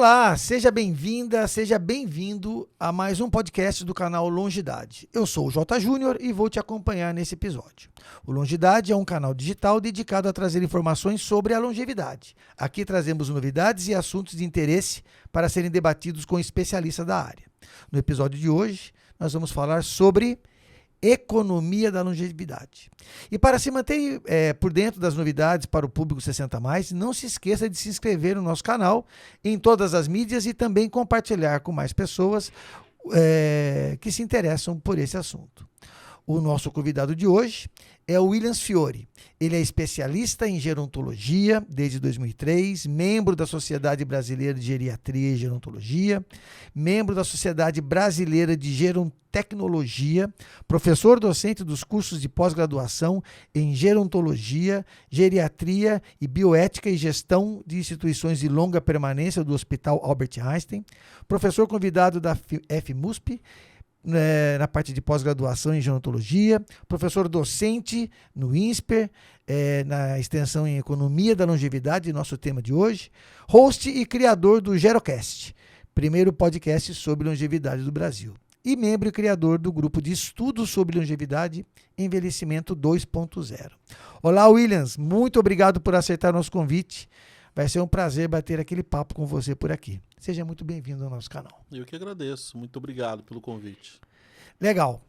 Olá, seja bem-vinda, seja bem-vindo a mais um podcast do canal Longidade. Eu sou o J. Júnior e vou te acompanhar nesse episódio. O Longidade é um canal digital dedicado a trazer informações sobre a longevidade. Aqui trazemos novidades e assuntos de interesse para serem debatidos com especialistas da área. No episódio de hoje, nós vamos falar sobre economia da longevidade. E para se manter por dentro das novidades para o público 60+, não se esqueça de se inscrever no nosso canal em todas as mídias e também compartilhar com mais pessoas que se interessam por esse assunto. O nosso convidado de hoje é o Williams Fiore. Ele é especialista em gerontologia desde 2003, membro da Sociedade Brasileira de Geriatria e Gerontologia, membro da Sociedade Brasileira de Gerontecnologia, professor docente dos cursos de pós-graduação em Gerontologia, Geriatria e Bioética e Gestão de Instituições de Longa Permanência do Hospital Albert Einstein, professor convidado da FMUSP, na parte de pós-graduação em gerontologia, professor docente no INSPER, na extensão em Economia da Longevidade, nosso tema de hoje, host e criador do Gerocast, primeiro podcast sobre longevidade do Brasil, e membro e criador do grupo de estudos sobre longevidade e envelhecimento 2.0. Olá, Williams, muito obrigado por aceitar nosso convite. Vai ser um prazer bater aquele papo com você por aqui. Seja muito bem-vindo ao nosso canal. Eu que agradeço. Muito obrigado pelo convite. Legal.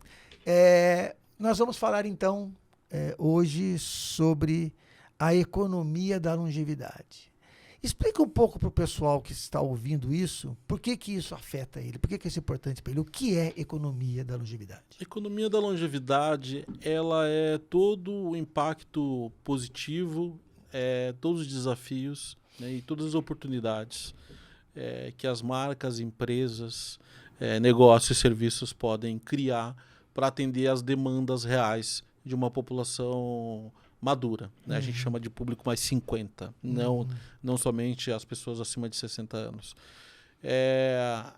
Nós vamos falar, então, hoje sobre a economia da longevidade. Explica um pouco para o pessoal que está ouvindo isso, por que isso afeta ele, por que isso é importante para ele, o que é economia da longevidade? Economia da longevidade, ela é todo o impacto positivo, todos os desafios, né, e todas as oportunidades que as marcas, empresas, negócios e serviços podem criar para atender às demandas reais de uma população madura, né? A gente chama de público mais 50, não somente as pessoas acima de 60 anos.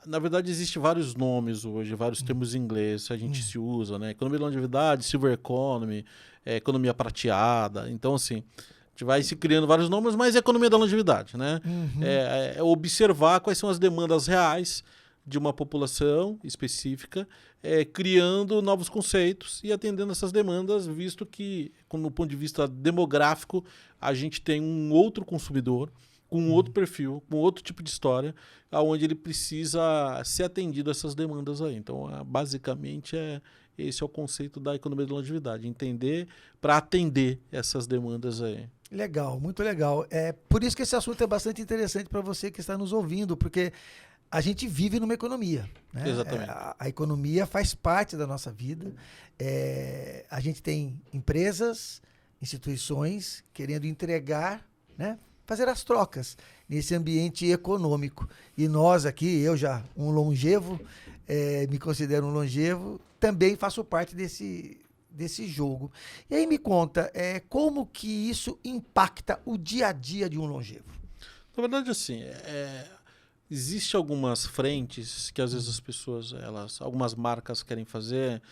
Na verdade, existem vários nomes hoje, vários termos em inglês que a gente se usa, né? Economia da longevidade, silver economy, economia prateada. Então, assim, a gente vai se criando vários nomes, mas é economia da longevidade, né? É observar quais são as demandas reais de uma população específica, criando novos conceitos e atendendo essas demandas, visto que, no ponto de vista demográfico, a gente tem um outro consumidor, com um outro perfil, com outro tipo de história, onde ele precisa ser atendido a essas demandas aí. Então, basicamente, esse é o conceito da economia da longevidade, entender para atender essas demandas aí. Legal, muito legal. Por isso que esse assunto é bastante interessante para você que está nos ouvindo, porque a gente vive numa economia, né? Exatamente. A economia faz parte da nossa vida. A gente tem empresas, instituições querendo entregar, né? Fazer as trocas nesse ambiente econômico. E nós aqui, eu já um longevo, me considero um longevo, também faço parte desse jogo. E aí me conta, como que isso impacta o dia a dia de um longevo? Na verdade, assim, existem algumas frentes que às vezes as pessoas, algumas marcas querem fazer,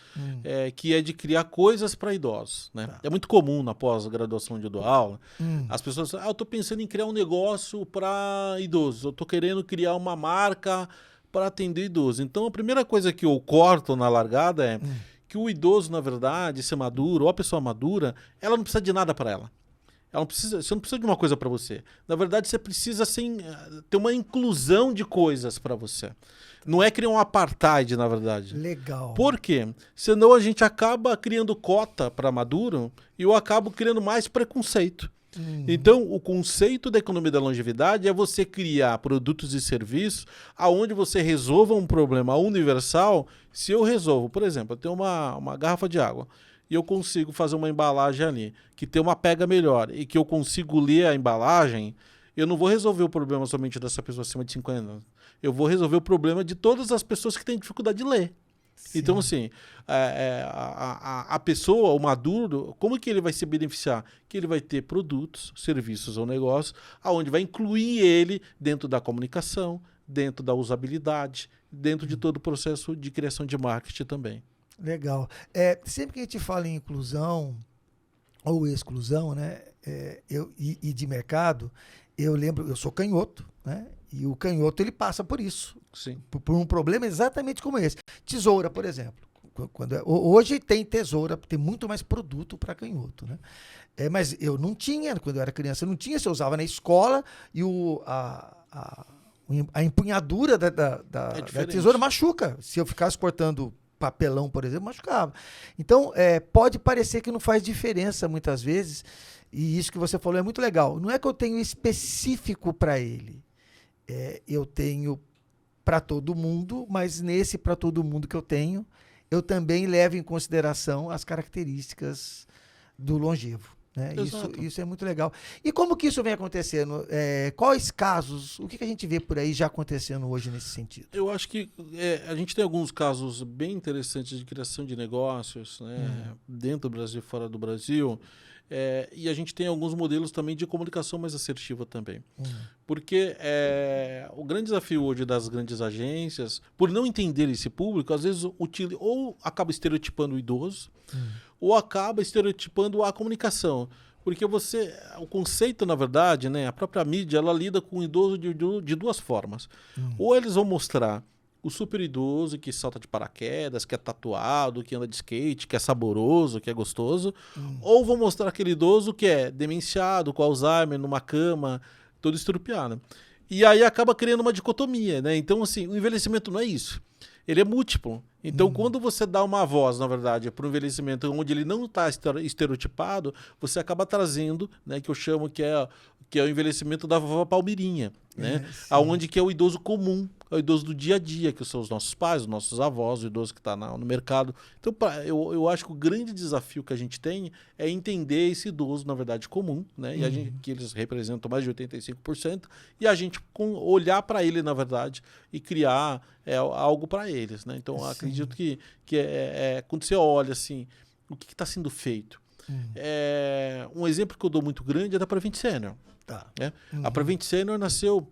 que é de criar coisas para idosos, né? Tá. É muito comum na pós-graduação de aula, as pessoas, eu estou pensando em criar um negócio para idosos, eu estou querendo criar uma marca para atender idosos. Então, a primeira coisa que eu corto na largada é que o idoso, na verdade, ser maduro, ou a pessoa madura, ela não precisa de nada para ela. Você não precisa de uma coisa para você. Na verdade, você precisa ter uma inclusão de coisas para você. Não é criar um apartheid, na verdade. Legal. Por quê? Senão a gente acaba criando cota para maduro e eu acabo criando mais preconceito. Então, o conceito da economia da longevidade é você criar produtos e serviços aonde você resolva um problema universal. Se eu resolvo, por exemplo, eu tenho uma garrafa de água e eu consigo fazer uma embalagem ali que tem uma pega melhor e que eu consigo ler a embalagem, eu não vou resolver o problema somente dessa pessoa acima de 50 anos. Eu vou resolver o problema de todas as pessoas que têm dificuldade de ler. Sim. Então, assim, a pessoa, o maduro, como que ele vai se beneficiar? Que ele vai ter produtos, serviços ou negócios, onde vai incluir ele dentro da comunicação, dentro da usabilidade, dentro de todo o processo de criação de marketing também. Legal. Sempre que a gente fala em inclusão ou exclusão, né, e de mercado, eu lembro, eu sou canhoto, né? E o canhoto, ele passa por isso. Sim. Por um problema exatamente como esse. Tesoura, por exemplo. Hoje tem tesoura, tem muito mais produto para canhoto, né? Mas eu não tinha, quando eu era criança, eu não tinha. Você usava na escola e a empunhadura da tesoura machuca. Se eu ficasse cortando papelão, por exemplo, machucava. Então, pode parecer que não faz diferença muitas vezes, e isso que você falou é muito legal. Não é que eu tenho específico para ele. Eu tenho para todo mundo, mas nesse para todo mundo que eu tenho, eu também levo em consideração as características do longevo. Né? Isso é muito legal. E como que isso vem acontecendo? Quais casos, o que a gente vê por aí já acontecendo hoje nesse sentido? Eu acho que a gente tem alguns casos bem interessantes de criação de negócios, né? Dentro do Brasil e fora do Brasil. E a gente tem alguns modelos também de comunicação mais assertiva também. Porque o grande desafio hoje das grandes agências, por não entender esse público, às vezes ou acaba estereotipando o idoso, ou acaba estereotipando a comunicação. Porque o conceito, na verdade, né, a própria mídia, ela lida com o idoso de duas formas. Ou eles vão mostrar o super idoso que salta de paraquedas, que é tatuado, que anda de skate, que é saboroso, que é gostoso. Ou vão mostrar aquele idoso que é demenciado, com Alzheimer, numa cama, todo estrupiado. E aí acaba criando uma dicotomia, né? Então, assim, o envelhecimento não é isso. Ele é múltiplo. Então, quando você dá uma voz, na verdade, para o envelhecimento onde ele não está estereotipado, você acaba trazendo, né, que eu chamo que é o envelhecimento da vovó Palmirinha, né? Aonde que é o idoso comum, é o idoso do dia a dia, que são os nossos pais, os nossos avós, o idoso que está no mercado. Então, eu acho que o grande desafio que a gente tem é entender esse idoso, na verdade, comum, né? E que eles representam mais de 85%, e a gente olhar para ele, na verdade, e criar algo para eles, né? Então, acredito que quando você olha assim, o que está sendo feito? Um exemplo que eu dou muito grande é da Prevent Senior. Tá. A Prevent Senior nasceu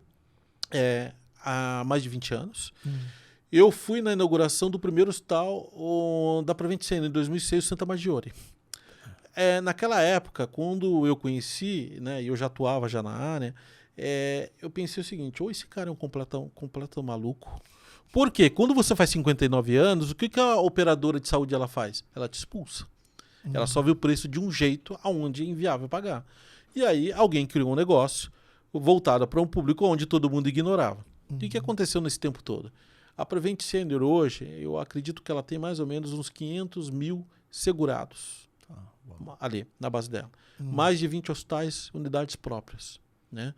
há mais de 20 anos. Eu fui na inauguração do primeiro hospital da Prevent Senior, em 2006, Santa Maggiore. Naquela época, quando eu conheci, né, e eu já atuava já na área, eu pensei o seguinte: ou esse cara é um completo maluco. Porque quando você faz 59 anos, o que a operadora de saúde ela faz? Ela te expulsa. Ela só vê o preço de um jeito aonde é inviável pagar. E aí alguém criou um negócio voltado para um público onde todo mundo ignorava. E o que aconteceu nesse tempo todo? A Prevent Senior hoje, eu acredito que ela tem mais ou menos uns 500 mil segurados ali na base dela. Mais de 20 hospitais, unidades próprias, né?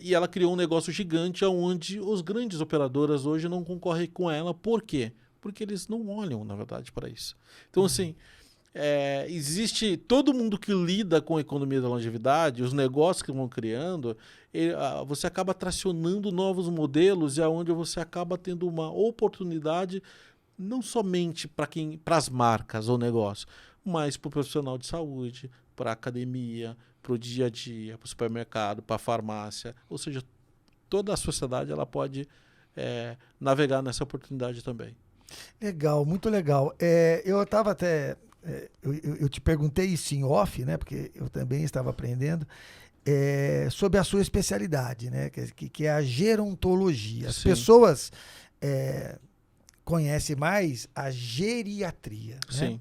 E ela criou um negócio gigante onde os grandes operadoras hoje não concorrem com ela. Por quê? Porque eles não olham, na verdade, para isso. Então, assim, existe todo mundo que lida com a economia da longevidade, os negócios que vão criando, você acaba tracionando novos modelos e aonde você acaba tendo uma oportunidade não somente para as marcas ou negócio, mas para o profissional de saúde, para a academia, para o dia a dia, para o supermercado, para a farmácia. Ou seja, toda a sociedade ela pode navegar nessa oportunidade também. Legal, muito legal. Eu estava até... eu te perguntei isso em off, né? Porque eu também estava aprendendo sobre a sua especialidade, né? Que é a gerontologia. As pessoas conhecem mais a geriatria, né? Sim.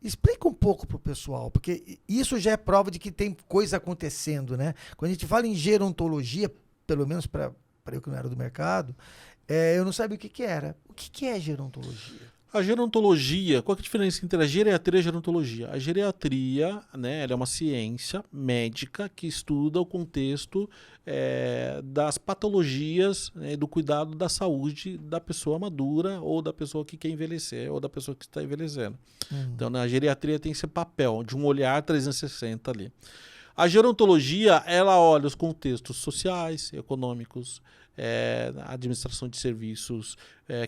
Explica um pouco para o pessoal, porque isso já é prova de que tem coisa acontecendo, né? Quando a gente fala em gerontologia, pelo menos para eu que não era do mercado, eu não sabia o que era. O que é gerontologia? A gerontologia, qual que é a diferença entre a geriatria e a gerontologia? A geriatria, né, ela é uma ciência médica que estuda o contexto das patologias, né, do cuidado da saúde da pessoa madura ou da pessoa que quer envelhecer ou da pessoa que está envelhecendo. Então, a geriatria tem esse papel de um olhar 360 ali. A gerontologia, ela olha os contextos sociais, econômicos, administração de serviços,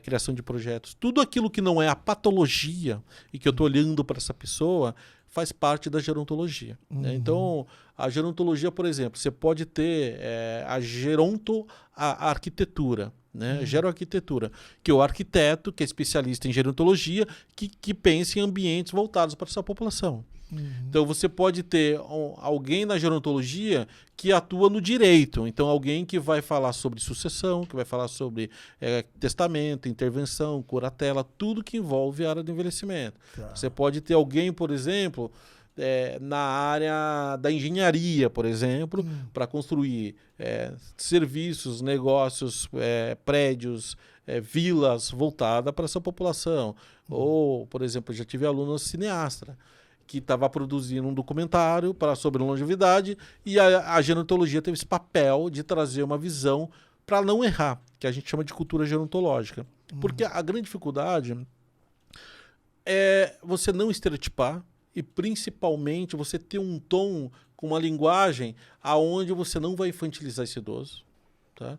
criação de projetos, tudo aquilo que não é a patologia e que eu estou olhando para essa pessoa faz parte da gerontologia. Né? Então, a gerontologia, por exemplo, você pode ter a arquitetura, né? Geroarquitetura, que é o arquiteto, que é especialista em gerontologia, que pensa em ambientes voltados para essa população. Então você pode ter alguém na gerontologia que atua no direito. Então alguém que vai falar sobre sucessão, que vai falar sobre testamento, intervenção, curatela, tudo que envolve a área do envelhecimento. Tá. Você pode ter alguém, por exemplo, na área da engenharia, por exemplo, para construir serviços, negócios, prédios, vilas voltadas para essa população. Ou, por exemplo, eu já tive aluno cineasta que estava produzindo um documentário sobre longevidade e a gerontologia teve esse papel de trazer uma visão para não errar, que a gente chama de cultura gerontológica. Porque a grande dificuldade é você não estereotipar e, principalmente, você ter um tom com uma linguagem aonde você não vai infantilizar esse idoso. Tá?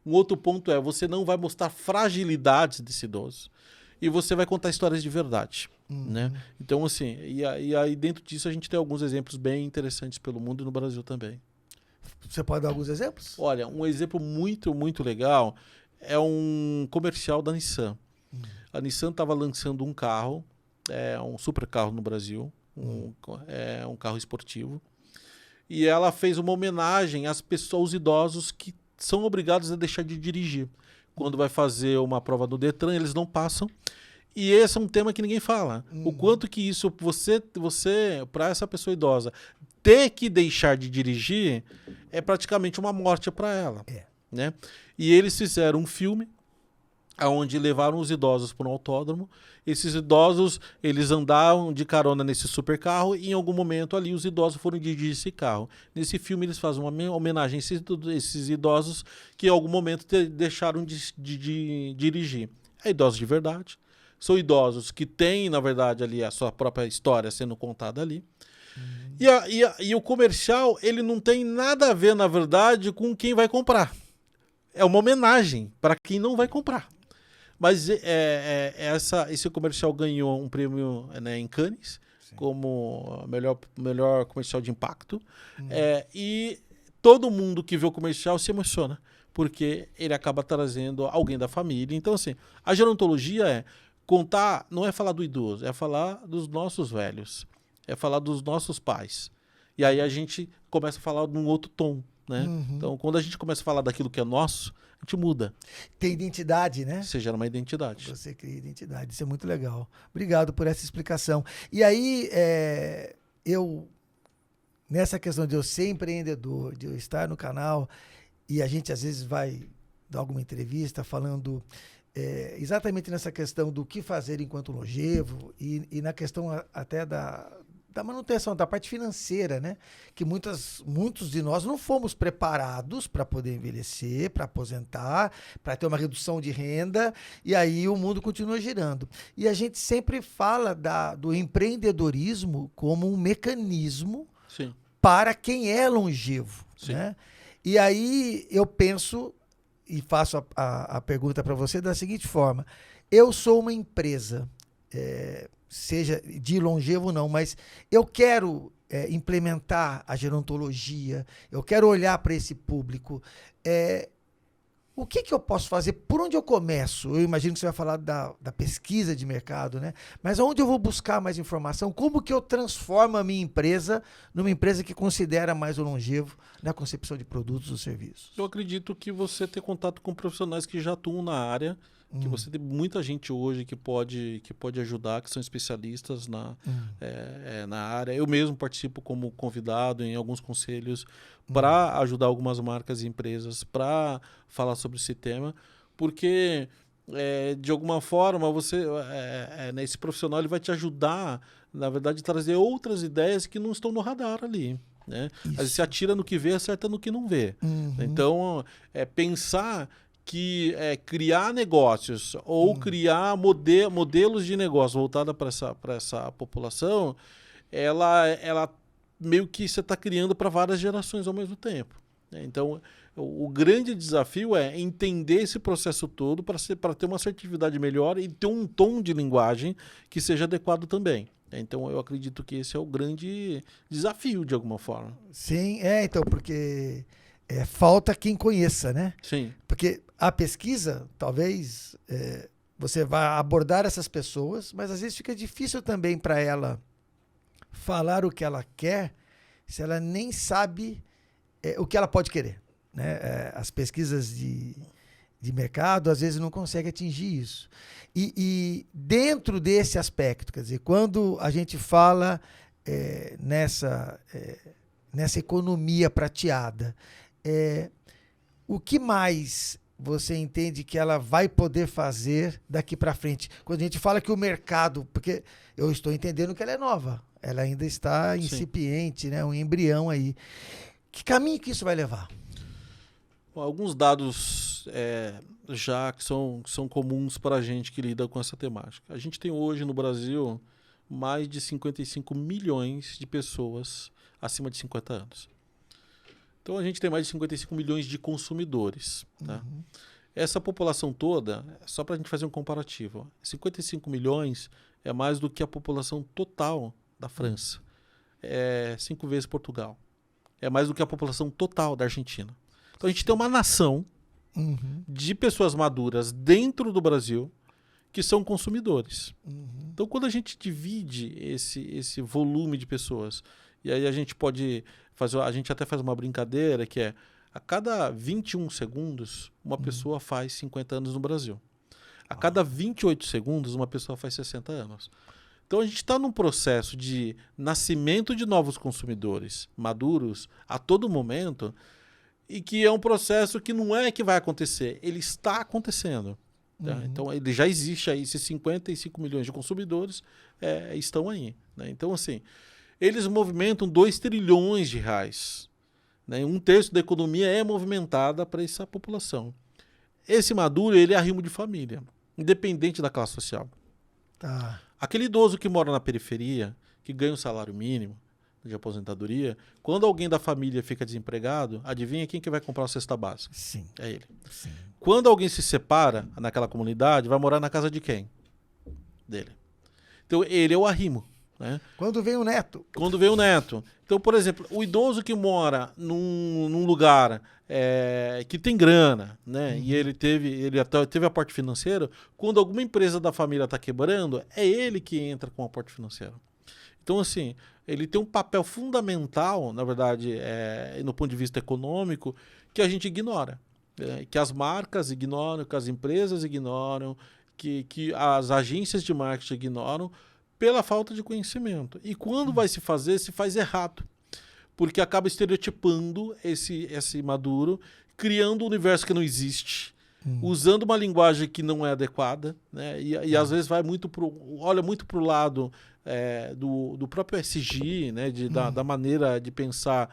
Um outro ponto é você não vai mostrar fragilidades desse idoso e você vai contar histórias de verdade. Né? Então, assim, e aí dentro disso a gente tem alguns exemplos bem interessantes pelo mundo e no Brasil também. Você pode dar alguns exemplos? Olha, um exemplo muito, muito legal é um comercial da Nissan. A Nissan estava lançando um carro, um super carro no Brasil, um carro esportivo, e ela fez uma homenagem às pessoas, aos idosos que são obrigados a deixar de dirigir. Quando vai fazer uma prova do Detran, eles não passam. E esse é um tema que ninguém fala. O quanto que isso, você para essa pessoa idosa, ter que deixar de dirigir é praticamente uma morte para ela. Né? E eles fizeram um filme onde levaram os idosos para um autódromo. Esses idosos, eles andavam de carona nesse super carro e em algum momento ali os idosos foram dirigir esse carro. Nesse filme eles fazem uma homenagem a esses idosos que em algum momento deixaram de dirigir. É idosos de verdade. São idosos que têm, na verdade, ali a sua própria história sendo contada ali. E o comercial, ele não tem nada a ver, na verdade, com quem vai comprar. É uma homenagem para quem não vai comprar. Mas esse comercial ganhou um prêmio, né, em Cannes, como melhor comercial de impacto. E todo mundo que vê o comercial se emociona, porque ele acaba trazendo alguém da família. Então, assim, a gerontologia contar, não é falar do idoso, é falar dos nossos velhos, é falar dos nossos pais. E aí a gente começa a falar num outro tom, né? Então, quando a gente começa a falar daquilo que é nosso, a gente muda. Tem identidade, né? Você gera uma identidade. Você cria identidade, isso é muito legal. Obrigado por essa explicação. E aí, nessa questão de eu ser empreendedor, de eu estar no canal, e a gente às vezes vai dar alguma entrevista falando exatamente nessa questão do que fazer enquanto longevo e na questão até da manutenção, da parte financeira, né? Que muitos de nós não fomos preparados para poder envelhecer, para aposentar, para ter uma redução de renda, e aí o mundo continua girando. E a gente sempre fala do empreendedorismo como um mecanismo para quem é longevo. Né? E aí eu penso e faço a pergunta para você da seguinte forma: eu sou uma empresa, seja de longevo não, mas eu quero implementar a gerontologia, eu quero olhar para esse público. O que eu posso fazer? Por onde eu começo? Eu imagino que você vai falar da pesquisa de mercado, né? Mas onde eu vou buscar mais informação? Como que eu transformo a minha empresa numa empresa que considera mais o longevo na concepção de produtos ou serviços? Eu acredito que você ter contato com profissionais que já atuam na área, que você tem muita gente hoje que pode ajudar, que são especialistas na área. Eu mesmo participo como convidado em alguns conselhos para ajudar algumas marcas e empresas para falar sobre esse tema, porque de alguma forma esse profissional ele vai te ajudar, na verdade, a trazer outras ideias que não estão no radar ali. Né? Às vezes você atira no que vê, acerta no que não vê. Então, pensar que criar negócios ou criar modelos de negócio voltada para essa população, ela meio que você está criando para várias gerações ao mesmo tempo. Né? Então, o grande desafio é entender esse processo todo para ter uma assertividade melhor e ter um tom de linguagem que seja adequado também. Então, eu acredito que esse é o grande desafio, de alguma forma. Sim, então, porque falta quem conheça, né? Sim. Porque a pesquisa, talvez, você vá abordar essas pessoas, mas às vezes fica difícil também para ela falar o que ela quer se ela nem sabe o que ela pode querer, né? As pesquisas de mercado às vezes não conseguem atingir isso. E dentro desse aspecto, quer dizer, quando a gente fala nessa economia prateada, o que mais você entende que ela vai poder fazer daqui para frente? Quando a gente fala que o mercado, porque eu estou entendendo que ela é nova, ela ainda está incipiente, né? Um embrião aí. Que caminho que isso vai levar? Bom, alguns dados já que são comuns para a gente que lida com essa temática. A gente tem hoje no Brasil mais de 55 milhões de pessoas acima de 50 anos. Então a gente tem mais de 55 milhões de consumidores. Tá? Essa população toda, só para a gente fazer um comparativo, 55 milhões é mais do que a população total da França. É 5 vezes Portugal. É mais do que a população total da Argentina. Então a gente tem uma nação de pessoas maduras dentro do Brasil que são consumidores. Então quando a gente divide esse volume de pessoas, e aí a gente pode fazer, a gente até faz uma brincadeira que é a cada 21 segundos uma pessoa faz 50 anos no Brasil. A cada 28 segundos uma pessoa faz 60 anos. Então a gente está num processo de nascimento de novos consumidores maduros a todo momento, e que é um processo que não é que vai acontecer, ele está acontecendo. Tá? Então ele já existe aí, esses 55 milhões de consumidores estão aí. Né? Então assim, eles movimentam 2 trilhões de reais. Né? 1/3 da economia é movimentada para essa população. Esse maduro, ele é arrimo de família, independente da classe social. Tá. Aquele idoso que mora na periferia, que ganha um salário mínimo de aposentadoria, quando alguém da família fica desempregado, adivinha quem que vai comprar a cesta básica? Sim. É ele. Sim. Quando alguém se separa naquela comunidade, vai morar na casa de quem? Dele. Então ele é o arrimo. Né? Quando vem o neto. Quando vem o neto. Então, por exemplo, o idoso que mora num lugar que tem grana, né? E ele até teve aporte financeiro, quando alguma empresa da família está quebrando, é ele que entra com aporte financeiro. Então, assim, ele tem um papel fundamental, na verdade, no ponto de vista econômico, que a gente ignora. Que as marcas ignoram, que as empresas ignoram, que as agências de marketing ignoram, pela falta de conhecimento. E quando vai se faz errado. Porque acaba estereotipando esse maduro, criando um universo que não existe, usando uma linguagem que não é adequada, né? E às vezes olha muito para o lado do próprio SG, né? Da maneira de pensar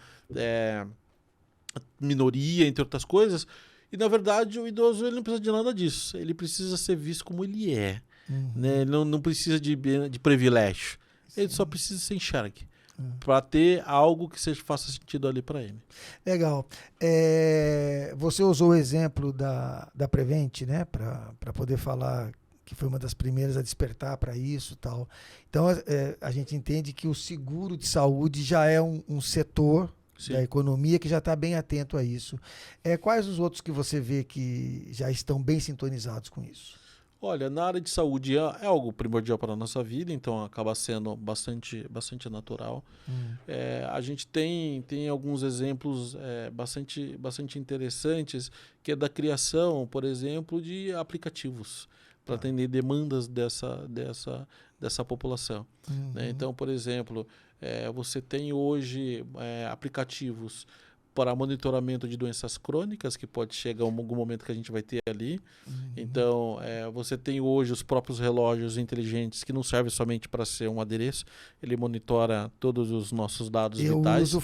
minoria, entre outras coisas. E, na verdade, o idoso ele não precisa de nada disso. Ele precisa ser visto como ele é. Né? Ele não precisa de privilégio. Ele só precisa ser enxergue. Para ter algo que faça sentido ali para ele. Legal. Você usou o exemplo da Prevent, né? Para poder falar que foi uma das primeiras a despertar para isso e tal. Então, a gente entende que o seguro de saúde já é um setor da economia que já está bem atento a isso. Quais os outros que você vê que já estão bem sintonizados com isso? Olha, na área de saúde é algo primordial para a nossa vida, então acaba sendo bastante natural. A gente tem alguns exemplos bastante interessantes, que é da criação, por exemplo, de aplicativos para atender demandas dessa população. Né? Então, por exemplo, você tem hoje aplicativos para monitoramento de doenças crônicas, que pode chegar algum momento que a gente vai ter ali. Então, você tem hoje os próprios relógios inteligentes, que não servem somente para ser um adereço, ele monitora todos os nossos dados vitais. Eu uso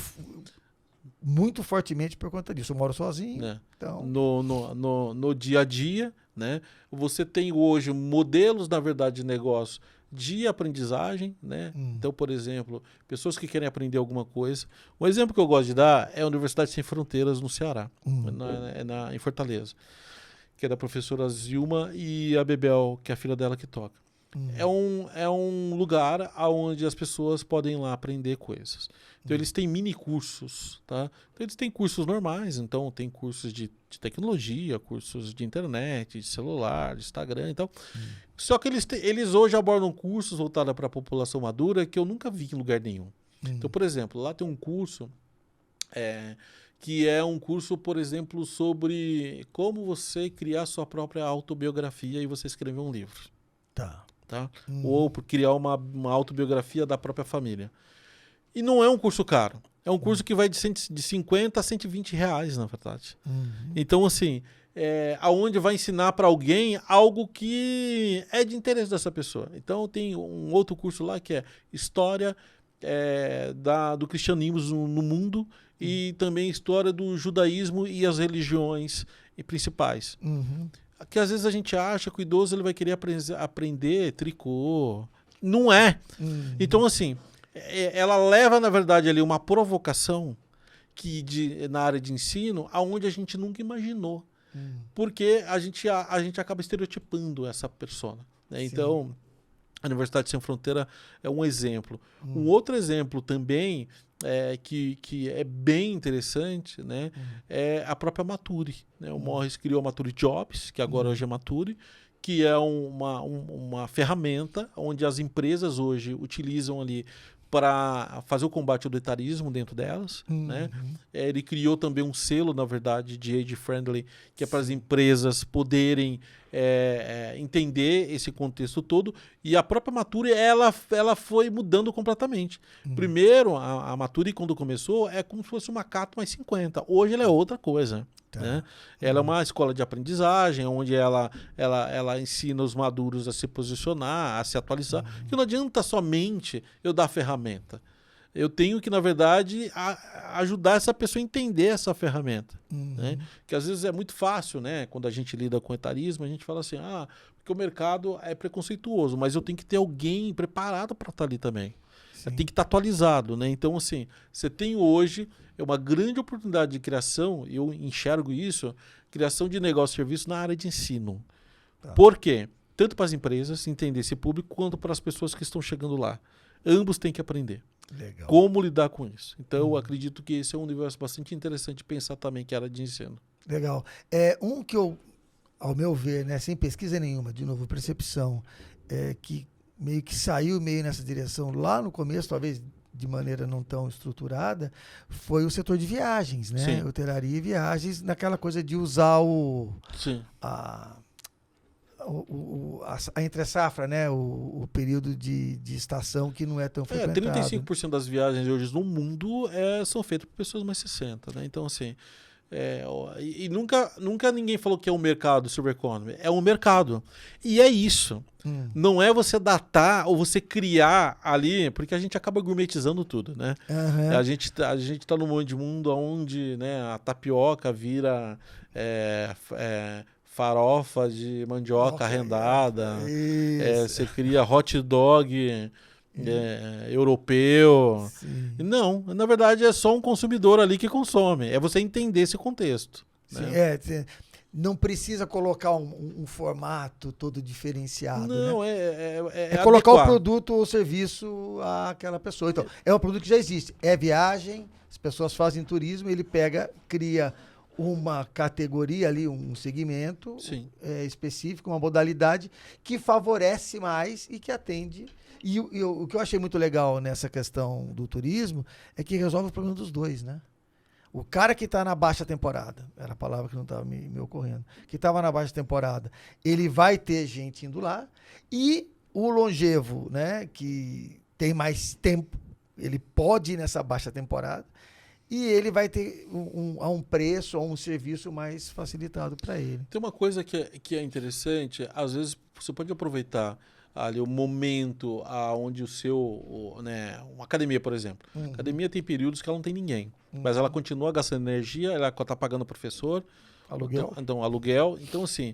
muito fortemente por conta disso. Eu moro sozinho. Né? Então... No dia a dia, né? Você tem hoje modelos, na verdade, de negócio de aprendizagem, né? Então, por exemplo, pessoas que querem aprender alguma coisa. Um exemplo que eu gosto de dar é a Universidade Sem Fronteiras no Ceará, em Fortaleza, que é da professora Zilma e a Bebel, que é a filha dela que toca. é um lugar onde as pessoas podem ir lá aprender coisas. Então, eles têm mini cursos, tá? Então, eles têm cursos normais, então tem cursos de tecnologia, cursos de internet, de celular, de Instagram e tal. Só que eles hoje abordam cursos voltados para a população madura que eu nunca vi em lugar nenhum. Então, por exemplo, lá tem um curso que é um curso, por exemplo, sobre como você criar sua própria autobiografia e você escrever um livro. Tá. Ou por criar uma autobiografia da própria família. E não é um curso caro. É um curso que vai de 50 a 120 reais, na verdade. Então, assim, aonde vai ensinar para alguém algo que é de interesse dessa pessoa. Então, tem um outro curso lá que é História do cristianismo no mundo e também História do judaísmo e as religiões principais. Que às vezes a gente acha que o idoso ele vai querer aprender tricô. Não é. Então, assim, ela leva, na verdade, ali uma provocação na área de ensino aonde a gente nunca imaginou. Porque a gente acaba estereotipando essa persona. Né? Então, a Universidade Sem Fronteira é um exemplo. Um outro exemplo também que é bem interessante, né, é a própria Mature. Né? O Morris criou a Mature Jobs, que agora hoje é Mature, que é uma ferramenta onde as empresas hoje utilizam ali para fazer o combate ao etarismo dentro delas. Né? Ele criou também um selo, na verdade, de age friendly, que é para as empresas poderem entender esse contexto todo. E a própria Mature, ela foi mudando completamente. Primeiro, a Mature, quando começou, é como se fosse uma Cato mais 50. Hoje ela é outra coisa. Né? Ela é uma escola de aprendizagem, onde ela ensina os maduros a se posicionar, a se atualizar. Que não adianta somente eu dar a ferramenta. Eu tenho que, na verdade, ajudar essa pessoa a entender essa ferramenta. Né? Que às vezes é muito fácil, né? Quando a gente lida com etarismo, a gente fala assim, porque o mercado é preconceituoso, mas eu tenho que ter alguém preparado para estar ali também. Tem que estar atualizado, né? Então, assim, você tem hoje uma grande oportunidade de criação, eu enxergo isso, criação de negócio e serviço na área de ensino. Por quê? Tanto para as empresas entender esse público, quanto para as pessoas que estão chegando lá. Ambos têm que aprender. Legal. Como lidar com isso. Então, eu acredito que esse é um universo bastante interessante de pensar também, que é a área de ensino. Legal. Que eu, ao meu ver, né, sem pesquisa nenhuma, de novo, percepção, que meio que saiu nessa direção lá no começo, talvez de maneira não tão estruturada, foi o setor de viagens, né? Sim. Hotelaria e viagens, naquela coisa de usar a entre-safra, né? O período de estação que não é tão frequentado. 35% das viagens hoje no mundo são feitas por pessoas mais 60, né? Então, assim, e nunca ninguém falou que é um mercado silver economy. É um mercado. E é isso. Não é você datar ou você criar ali, porque a gente acaba gourmetizando tudo, né? A gente tá num mundo onde, né, a tapioca vira farofa de mandioca arrendada. Você cria hot dog europeu. Não, na verdade é só um consumidor ali que consome. É você entender esse contexto. Né? Não precisa colocar um formato todo diferenciado. Não, né? É colocar adequar. o produto ou serviço àquela pessoa. Então, é um produto que já existe. É viagem, as pessoas fazem turismo, ele cria uma categoria ali, um segmento específico, uma modalidade que favorece mais e que atende. E o que eu achei muito legal nessa questão do turismo é que resolve o problema dos dois, né? O cara que está na baixa temporada, era a palavra que não estava me ocorrendo, que estava na baixa temporada, ele vai ter gente indo lá, e o longevo, né, que tem mais tempo, ele pode ir nessa baixa temporada, e ele vai ter um preço ou um serviço mais facilitado para ele. Tem uma coisa que é interessante, às vezes você pode aproveitar ali o momento onde uma academia, por exemplo. A academia tem períodos que ela não tem ninguém, mas ela continua gastando energia, ela está pagando professor, aluguel. Então, aluguel. Então, assim,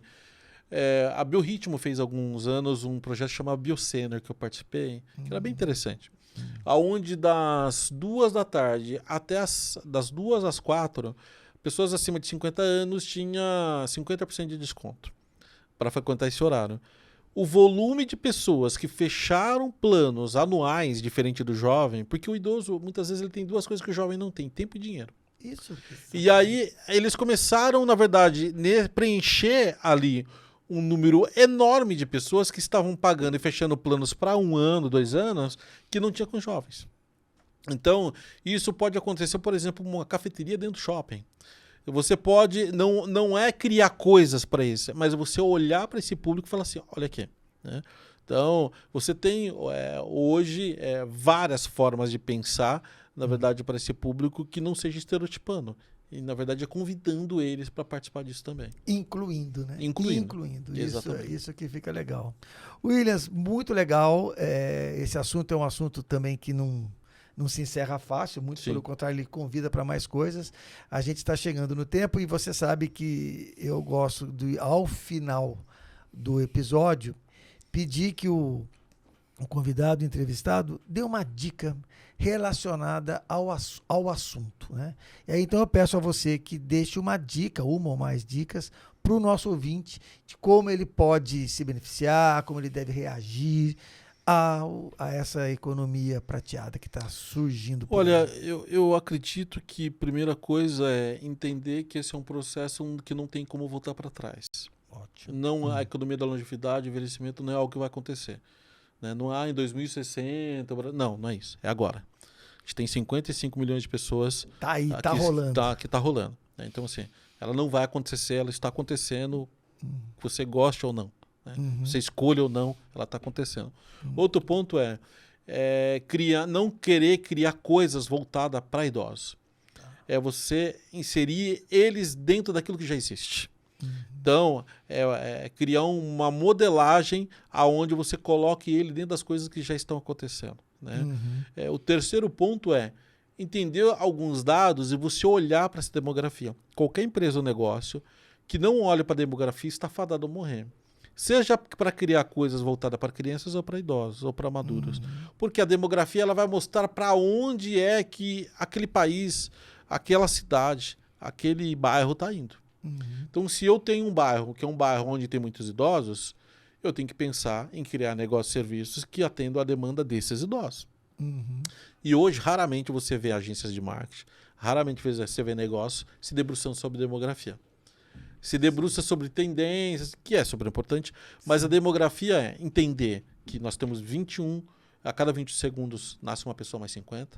a Biorritmo fez há alguns anos um projeto chamado BioCenter, que eu participei, que era bem interessante. Onde das 2 da tarde até das 2 às 4, pessoas acima de 50 anos tinham 50% de desconto para frequentar esse horário. o volume de pessoas que fecharam planos anuais diferente do jovem, porque o idoso, muitas vezes, ele tem duas coisas que o jovem não tem: tempo e dinheiro. Isso. E aí, eles começaram, na verdade, preencher ali um número enorme de pessoas que estavam pagando e fechando planos para 1 ano, 2 anos, que não tinha com jovens. Então, isso pode acontecer, por exemplo, uma cafeteria dentro do shopping. Você pode, não é criar coisas para isso, mas você olhar para esse público e falar assim, olha aqui, né? Então, você tem hoje várias formas de pensar, na verdade, para esse público que não seja estereotipando. E, na verdade, é convidando eles para participar disso também. Incluindo, né? Incluindo. Isso que fica legal. Williams, muito legal. Esse assunto é um assunto também que não se encerra fácil, muito Sim. pelo contrário, ele convida para mais coisas. A gente está chegando no tempo e você sabe que eu gosto de, ao final do episódio, pedir que o convidado, o entrevistado, dê uma dica relacionada ao assunto, né? E aí, então eu peço a você que deixe uma dica, uma ou mais dicas, para o nosso ouvinte, de como ele pode se beneficiar, como ele deve reagir a essa economia prateada que está surgindo por Olha, aí. eu acredito que a primeira coisa é entender que esse é um processo que não tem como voltar para trás. Ótimo. Não, a economia da longevidade, o envelhecimento não é algo que vai acontecer. Né? Não há em 2060, não é isso, é agora. A gente tem 55 milhões de pessoas Tá aí, tá rolando. que tá rolando. Né? Então, assim, ela não vai acontecer, ela está acontecendo, você goste ou não. Né? Você escolha ou não, ela está acontecendo. Outro ponto é não querer criar coisas voltadas para idosos. É você inserir eles dentro daquilo que já existe. Então, criar uma modelagem aonde você coloque ele dentro das coisas que já estão acontecendo. Né? O terceiro ponto é entender alguns dados e você olhar para essa demografia. Qualquer empresa ou negócio que não olhe para a demografia está fadado a morrer. Seja para criar coisas voltadas para crianças ou para idosos ou para maduros. Porque a demografia ela vai mostrar para onde é que aquele país, aquela cidade, aquele bairro está indo. Então, se eu tenho um bairro, que é um bairro onde tem muitos idosos, eu tenho que pensar em criar negócios e serviços que atendam a demanda desses idosos. E hoje, raramente você vê agências de marketing, raramente você vê negócios se debruçando sobre demografia. Se debruça sobre tendências, que é super importante, mas a demografia é entender que nós temos 21, a cada 20 segundos nasce uma pessoa mais 50,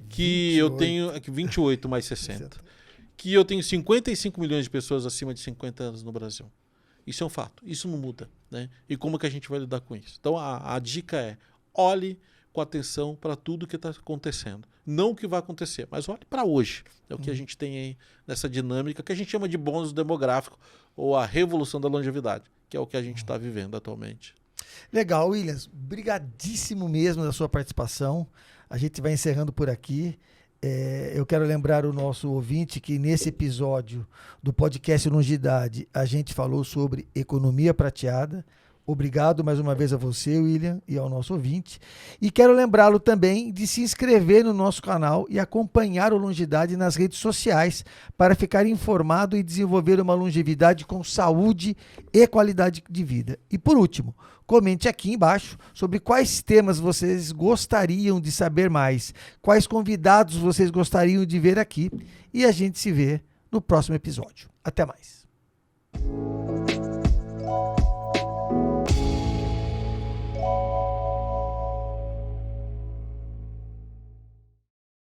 que 28. Eu tenho 28 mais 60. Que eu tenho 55 milhões de pessoas acima de 50 anos no Brasil. Isso é um fato, isso não muda. Né? E como que a gente vai lidar com isso? Então a dica é, olhe com atenção para tudo que está acontecendo. Não o que vai acontecer, mas olhe para hoje. É o que a gente tem aí nessa dinâmica que a gente chama de bônus demográfico ou a revolução da longevidade, que é o que a gente está vivendo atualmente. Legal, Williams. Brigadíssimo mesmo da sua participação. A gente vai encerrando por aqui. Eu quero lembrar o nosso ouvinte que nesse episódio do podcast Longidade a gente falou sobre economia prateada. Obrigado mais uma vez a você, William, e ao nosso ouvinte. E quero lembrá-lo também de se inscrever no nosso canal e acompanhar o Longidade nas redes sociais para ficar informado e desenvolver uma longevidade com saúde e qualidade de vida. E por último, comente aqui embaixo sobre quais temas vocês gostariam de saber mais, quais convidados vocês gostariam de ver aqui e a gente se vê no próximo episódio. Até mais.